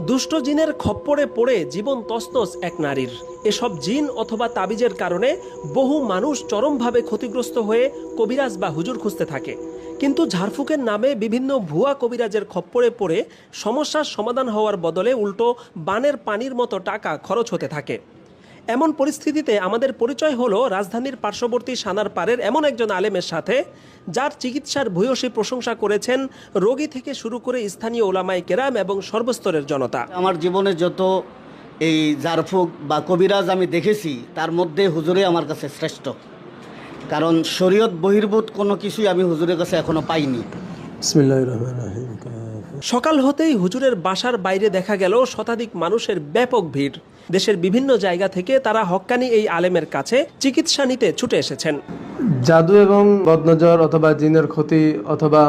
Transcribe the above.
দুষ্ট জিনের খপ্পরে পড়ে জীবন তছনছ এক নারীর। এসব জিন অথবা তাবিজের কারণে বহু মানুষ চরমভাবে ক্ষতিগ্রস্ত হয়ে কবিরাজ বা হুজুর খুঁজতে থাকে। কিন্তু ঝাড়ফুঁকের নামে বিভিন্ন ভুয়া কবিরাজের খপ্পরে পড়ে সমস্যার সমাধান হওয়ার বদলে উল্টো বানের পানির মতো টাকা খরচ হতে থাকে। এমন পরিস্থিতিতে আমাদের পরিচয় হলো রাজধানীর পার্শ্ববর্তী সানার পাড়ের এমন একজন আলেমের সাথে, যার চিকিৎসার ভূয়সী প্রশংসা করেছেন রোগী থেকে শুরু করে স্থানীয় ওলামায়ে কেরাম এবং সর্বস্তরের জনতা। আমার জীবনে যত এই ঝাড়ফুঁক বা কবিরাজ আমি দেখেছি, তার মধ্যে হুজুরে আমার কাছে শ্রেষ্ঠ। কারণ শরীয়ত বহির্ভূত কোনো কিছুই আমি হুজুরের কাছে এখনো পাইনি। বিসমিল্লাহির রহমানির রহিম। সকাল হতেই হুজুরের বাসার বাইরে দেখা গেল শতাধিক মানুষের ব্যাপক ভিড়। দেশের বিভিন্ন জায়গা থেকে তারা হক্কানি এই আলেমের কাছে চিকিৎসা নিতে ছুটে এসেছেন। জাদু এবং বদনজর অথবা জিনের ক্ষতি অথবা